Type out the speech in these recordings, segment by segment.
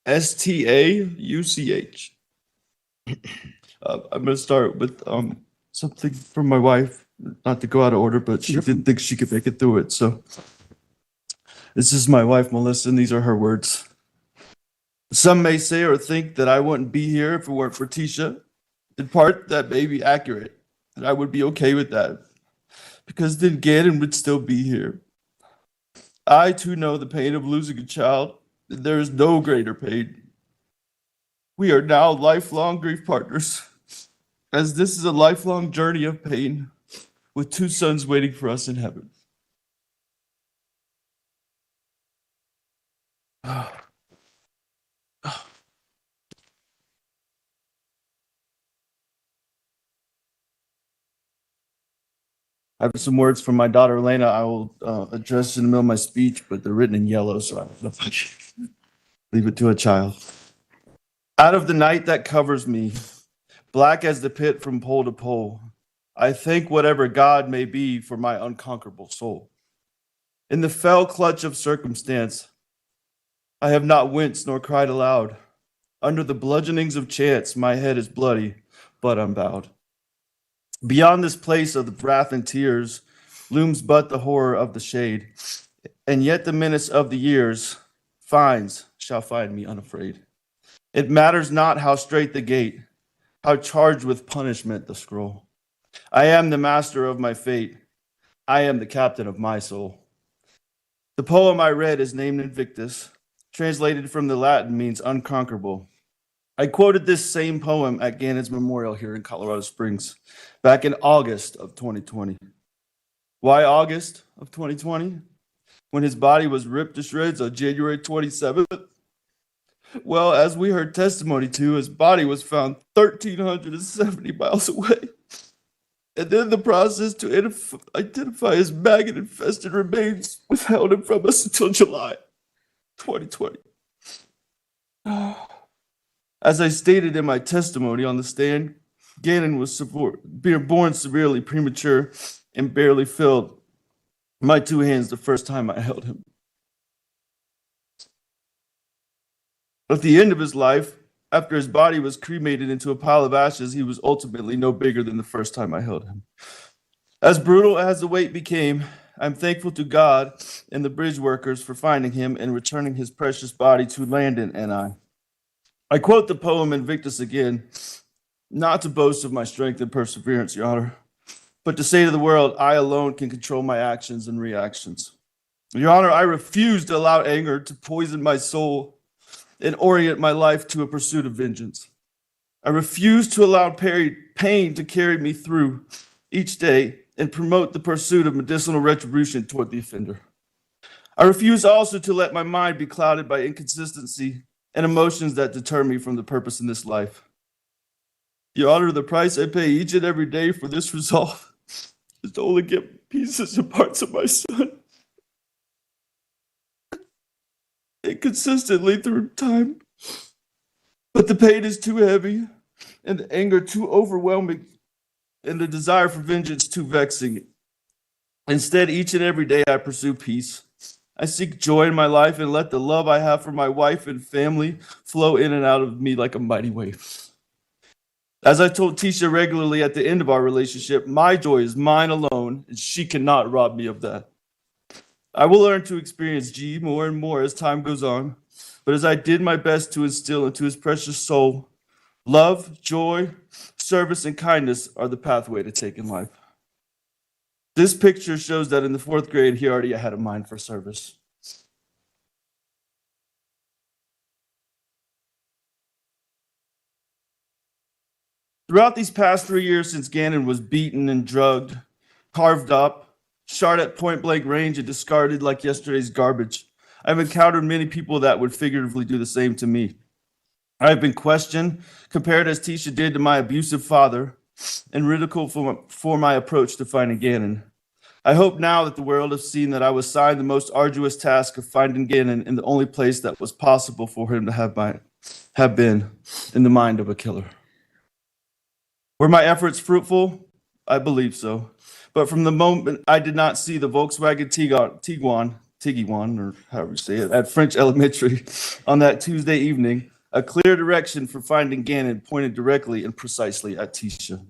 Stauch. I'm going to start with something from my wife, not to go out of order, but she didn't think she could make it through it. So this is my wife, Melissa, and these are her words. Some may say or think that I wouldn't be here if it weren't for Tisha. In part, that may be accurate, and I would be okay with that, because then Gannon would still be here. I, too, know the pain of losing a child, and there is no greater pain. We are now lifelong grief partners, as this is a lifelong journey of pain, with 2 sons waiting for us in heaven. I have some words from my daughter Elena I will address in the middle of my speech, but they're written in yellow, so I don't know if I should leave it to a child. Out of the night that covers me, black as the pit from pole to pole, I thank whatever God may be for my unconquerable soul. In the fell clutch of circumstance, I have not winced nor cried aloud. Under the bludgeonings of chance, my head is bloody, but unbowed. Beyond this place of the wrath and tears looms but the horror of the shade, and yet the menace of the years shall find me unafraid. It matters not how straight the gate, how charged with punishment the scroll. I am the master of my fate. I am the captain of my soul. The poem I read is named Invictus, translated from the Latin means unconquerable. I quoted this same poem at Gannon's memorial here in Colorado Springs back in August of 2020. Why August of 2020? When his body was ripped to shreds on January 27th? Well, as we heard testimony to, his body was found 1,370 miles away. And then the process to identify his maggot-infested remains withheld him from us until July 2020. As I stated in my testimony on the stand, Gannon was born severely premature and barely filled my 2 hands the first time I held him. At the end of his life, after his body was cremated into a pile of ashes, he was ultimately no bigger than the first time I held him. As brutal as the wait became, I'm thankful to God and the bridge workers for finding him and returning his precious body to Landon and I quote the poem Invictus again, not to boast of my strength and perseverance, Your Honor, but to say to the world, I alone can control my actions and reactions. Your Honor, I refuse to allow anger to poison my soul and orient my life to a pursuit of vengeance. I refuse to allow pain to carry me through each day and promote the pursuit of medicinal retribution toward the offender. I refuse also to let my mind be clouded by inconsistency and emotions that deter me from the purpose in this life. Your Honor, the price I pay each and every day for this resolve is to only get pieces and parts of my son. Inconsistently through time. But the pain is too heavy, and the anger too overwhelming, and the desire for vengeance too vexing. Instead, each and every day I pursue peace. I seek joy in my life and let the love I have for my wife and family flow in and out of me like a mighty wave. As I told Tisha regularly at the end of our relationship, my joy is mine alone, and she cannot rob me of that. I will learn to experience G more and more as time goes on, but as I did my best to instill into his precious soul, love, joy, service, and kindness are the pathway to take in life. This picture shows that in the 4th grade, he already had a mind for service. Throughout these past 3 years since Gannon was beaten and drugged, carved up, shot at point-blank range, and discarded like yesterday's garbage, I've encountered many people that would figuratively do the same to me. I've been questioned, compared as Tisha did to my abusive father, and ridiculed for my approach to finding Gannon. I hope now that the world has seen that I was assigned the most arduous task of finding Gannon in the only place that was possible for him to have been, in the mind of a killer. Were my efforts fruitful? I believe so. But from the moment I did not see the Volkswagen Tiguan Tiggy-wan, or however you say it, at French Elementary on that Tuesday evening, a clear direction for finding Gannon pointed directly and precisely at Tisha.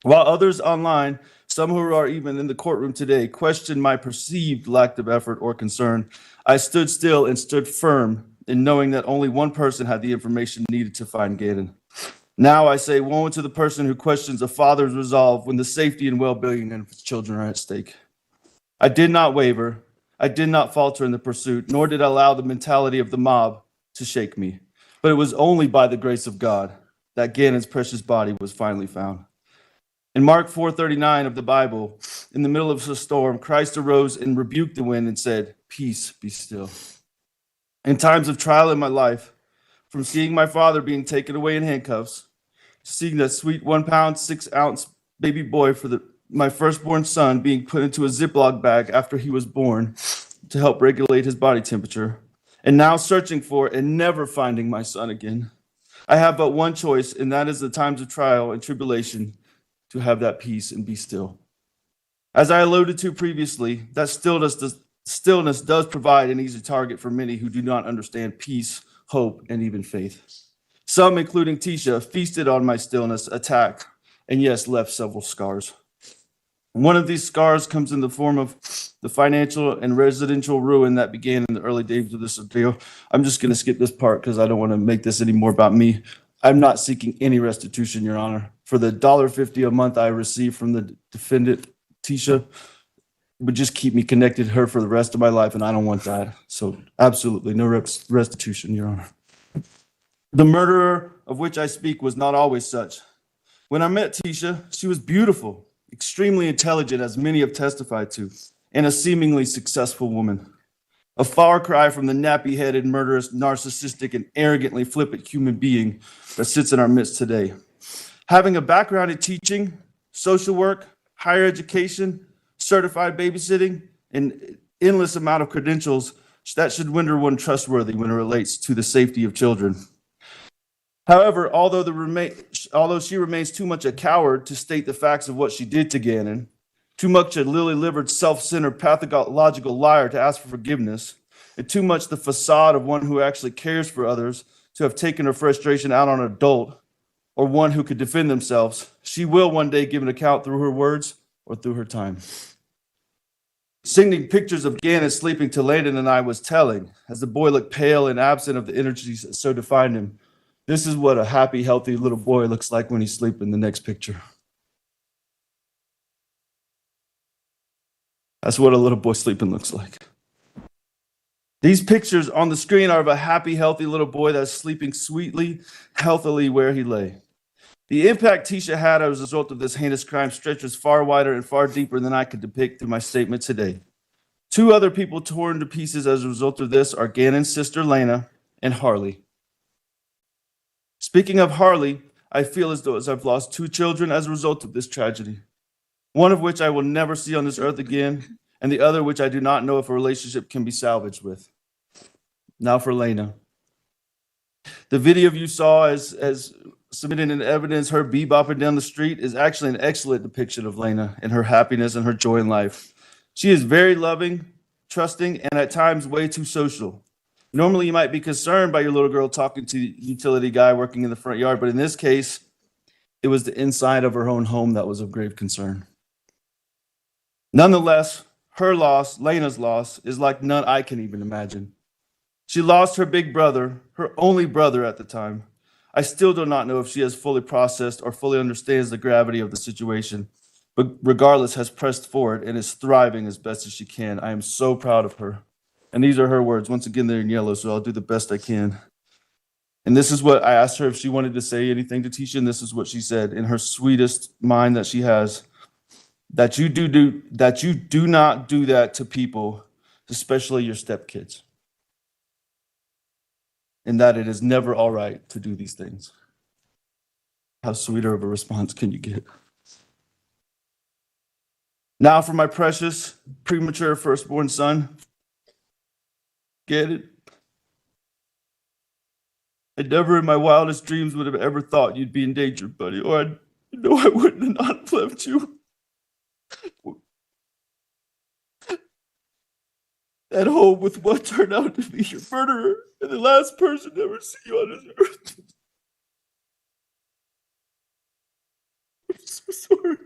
While others online, some who are even in the courtroom today, questioned my perceived lack of effort or concern, I stood still and stood firm in knowing that only one person had the information needed to find Gannon. Now I say, woe to the person who questions a father's resolve when the safety and well-being of his children are at stake. I did not waver. I did not falter in the pursuit, nor did I allow the mentality of the mob to shake me. But it was only by the grace of God that Gannon's precious body was finally found. In Mark 4:39 of the Bible, in the middle of a storm, Christ arose and rebuked the wind and said, "Peace, be still." In times of trial in my life, from seeing my father being taken away in handcuffs, to seeing that sweet 1 pound, 6 ounce baby boy for my firstborn son being put into a Ziploc bag after he was born to help regulate his body temperature, and now searching for and never finding my son again, I have but one choice, and that is the times of trial and tribulation to have that peace and be still. As I alluded to previously, that stillness does provide an easy target for many who do not understand peace, hope, and even faith. Some, including Tisha, feasted on my stillness, attacked, and yes, left several scars. One of these scars comes in the form of the financial and residential ruin that began in the early days of this ordeal. I'm just going to skip this part because I don't want to make this any more about me. I'm not seeking any restitution, Your Honor. For the $1.50 a month I received from the defendant, Tisha, would just keep me connected to her for the rest of my life, and I don't want that. So absolutely no restitution, Your Honor. The murderer of which I speak was not always such. When I met Tisha, she was beautiful, extremely intelligent, as many have testified to, and a seemingly successful woman. A far cry from the nappy-headed, murderous, narcissistic, and arrogantly flippant human being that sits in our midst today. Having a background in teaching, social work, higher education, certified babysitting, and endless amount of credentials, that should render one trustworthy when it relates to the safety of children. However, although she remains too much a coward to state the facts of what she did to Gannon, too much a lily-livered, self-centered, pathological liar to ask for forgiveness, and too much the facade of one who actually cares for others to have taken her frustration out on an adult or one who could defend themselves, she will one day give an account through her words or through her time. Sending pictures of Gannon sleeping to Landon and I was telling, as the boy looked pale and absent of the energies that so defined him. This is what a happy, healthy little boy looks like when he's sleeping. The next picture. That's what a little boy sleeping looks like. These pictures on the screen are of a happy, healthy little boy that's sleeping sweetly, healthily where he lay. The impact Tisha had as a result of this heinous crime stretches far wider and far deeper than I could depict through my statement today. 2 other people torn to pieces as a result of this are Gannon's sister, Lena, and Harley. Speaking of Harley, I feel as though I've lost 2 children as a result of this tragedy, one of which I will never see on this earth again, and the other which I do not know if a relationship can be salvaged with. Now for Lena. The video you saw as submitted in evidence, her bebopping down the street, is actually an excellent depiction of Lena and her happiness and her joy in life. She is very loving, trusting, and at times way too social. Normally, you might be concerned by your little girl talking to the utility guy working in the front yard, but in this case, it was the inside of her own home that was of grave concern. Nonetheless, her loss, Lena's loss, is like none I can even imagine. She lost her big brother, her only brother at the time. I still do not know if she has fully processed or fully understands the gravity of the situation, but regardless, has pressed forward and is thriving as best as she can. I am so proud of her. And these are her words. Once again, they're in yellow, so I'll do the best I can. And this is what I asked her if she wanted to say anything to Tisha, and this is what she said in her sweetest mind that she has. That you do not do that to people, especially your stepkids. And that it is never all right to do these things. How sweeter of a response can you get? Now for my precious, premature firstborn son. Get it? I never in my wildest dreams would have ever thought you'd be in danger, buddy, or I wouldn't have not left you. at home with what turned out to be your murderer and the last person to ever see you on this earth. I'm so sorry.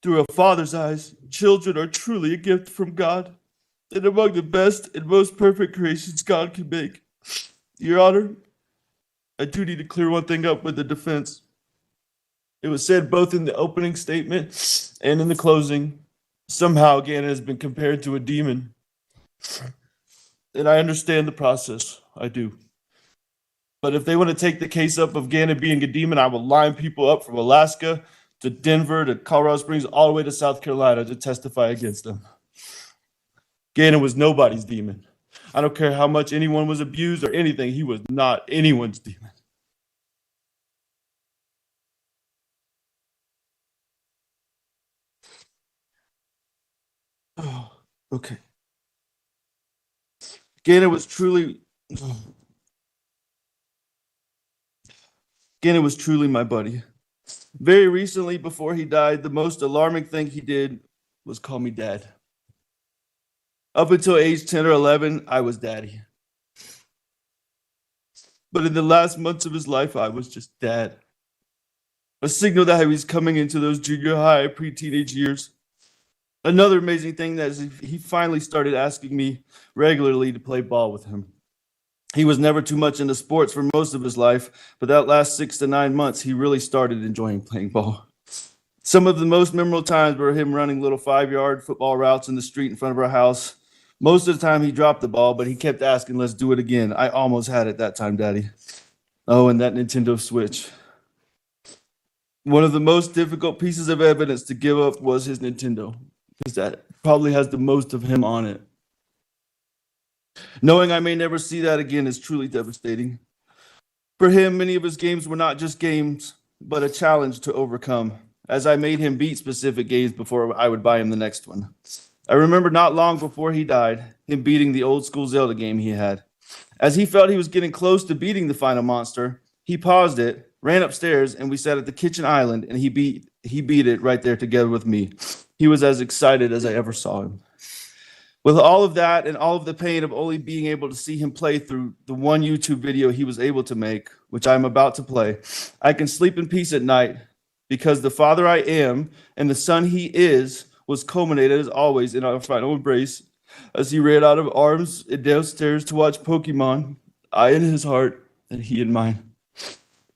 Through a father's eyes, children are truly a gift from God and among the best and most perfect creations God can make. Your Honor, I do need to clear one thing up with the defense. It was said both in the opening statement and in the closing. Somehow Gannon has been compared to a demon. And I understand the process. I do. But if they want to take the case up of Gannon being a demon, I will line people up from Alaska to Denver to Colorado Springs, all the way to South Carolina to testify against them. Gannon was nobody's demon. I don't care how much anyone was abused or anything. He was not anyone's demon. Oh, okay. Gannon was truly my buddy. Very recently, before he died, the most alarming thing he did was call me dad. Up until age 10 or 11, I was daddy. But in the last months of his life, I was just dad. A signal that he was coming into those junior high, pre-teenage years. Another amazing thing that is he finally started asking me regularly to play ball with him. He was never too much into sports for most of his life, but that last 6 to 9 months, he really started enjoying playing ball. Some of the most memorable times were him running little 5-yard football routes in the street in front of our house. Most of the time he dropped the ball, but he kept asking, let's do it again. I almost had it that time, Daddy. Oh, and that Nintendo Switch. One of the most difficult pieces of evidence to give up was his Nintendo, because that probably has the most of him on it. Knowing I may never see that again is truly devastating. For him, many of his games were not just games, but a challenge to overcome, as I made him beat specific games before I would buy him the next one. I remember not long before he died, him beating the old school Zelda game he had. As he felt he was getting close to beating the final monster, he paused it, ran upstairs, and we sat at the kitchen island, and he beat it right there together with me. He was as excited as I ever saw him. With all of that and all of the pain of only being able to see him play through the one YouTube video he was able to make, which I'm about to play, I can sleep in peace at night because the father I am and the son he is was culminated as always in our final embrace as he ran out of arms and downstairs to watch Pokemon, I in his heart and he in mine.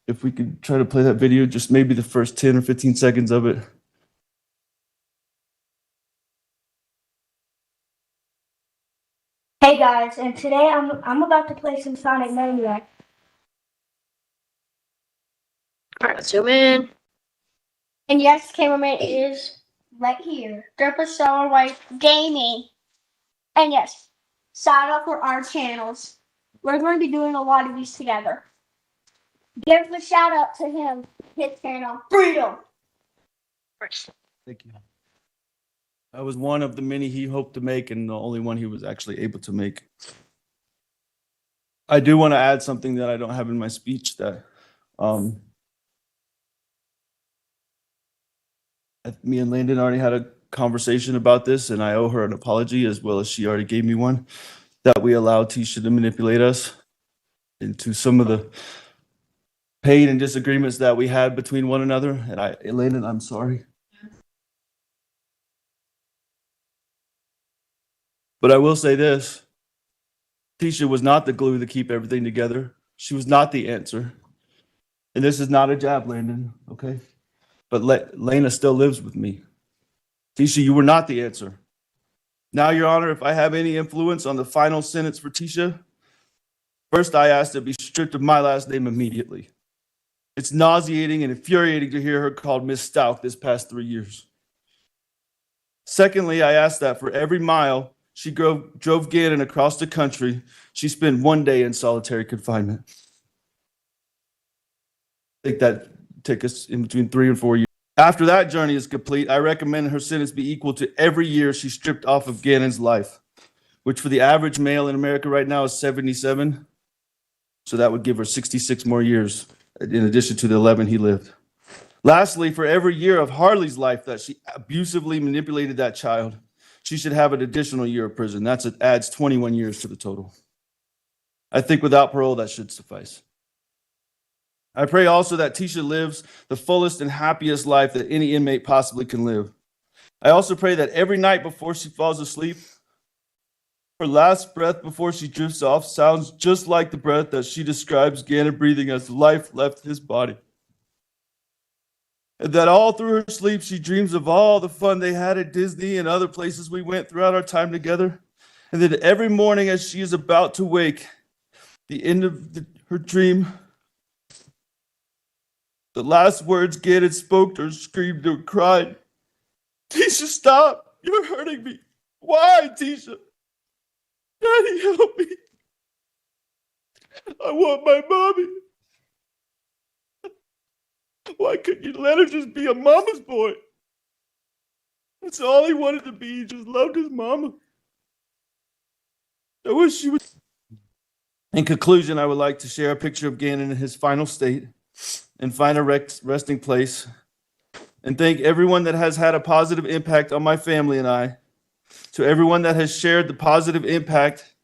If we could try to play that video, just maybe the first 10 or 15 seconds of it. Hey guys, and today I'm about to play some Sonic Mania. Alright, let's zoom in. And yes, cameraman is right here. Derpa Solar White Gaming. And yes, sign up for our channels. We're going to be doing a lot of these together. Give a shout out to him, his channel, Freedom. Thank you. I was one of the many he hoped to make and the only one he was actually able to make. I do want to add something that I don't have in my speech that me and Landon already had a conversation about this, and I owe her an apology as well as she already gave me one, that we allowed Tisha to manipulate us into some of the pain and disagreements that we had between one another. And Landon, I'm sorry. But I will say this. Tisha was not the glue to keep everything together. She was not the answer. And this is not a jab, Landon, okay? But Lena still lives with me. Tisha, you were not the answer. Now, Your Honor, if I have any influence on the final sentence for Tisha, first I ask to be stripped of my last name immediately. It's nauseating and infuriating to hear her called Miss Stauch this past 3 years. Secondly, I ask that for every mile she drove Gannon across the country, she spent 1 day in solitary confinement. I think that took us in between 3 and 4 years. After that journey is complete, I recommend her sentence be equal to every year she stripped off of Gannon's life, which for the average male in America right now is 77. So that would give her 66 more years in addition to the 11 he lived. Lastly, for every year of Harley's life that she abusively manipulated that child, she should have an additional year of prison. That adds 21 years to the total. I think without parole, that should suffice. I pray also that Tisha lives the fullest and happiest life that any inmate possibly can live. I also pray that every night before she falls asleep, her last breath before she drifts off sounds just like the breath that she describes Gannon breathing as life left his body. And that all through her sleep, she dreams of all the fun they had at Disney and other places we went throughout our time together. And that every morning as she is about to wake, the end of her dream, the last words Gannon spoke or screamed or cried, "Tisha, stop! You're hurting me. Why, Tisha? Daddy, help me. I want my mommy. Why couldn't you let her just be a mama's boy? That's all he wanted to be. He just loved his mama. I wish she would." In conclusion, I would like to share a picture of Gannon in his final state and find a resting place, and thank everyone that has had a positive impact on my family and I. To everyone that has shared the positive impact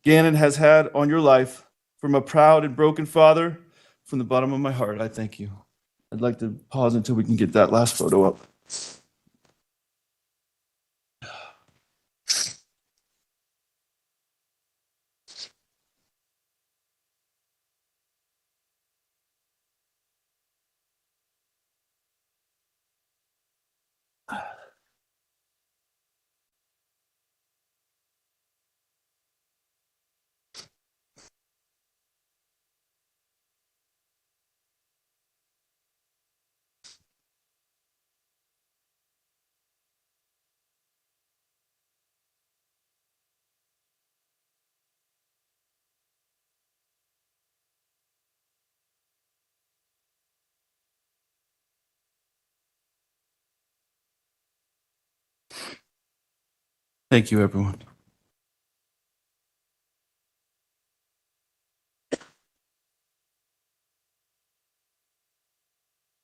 Gannon has had on your life, from a proud and broken father, from the bottom of my heart, I thank you. I'd like to pause until we can get that last photo up. Thank you, everyone.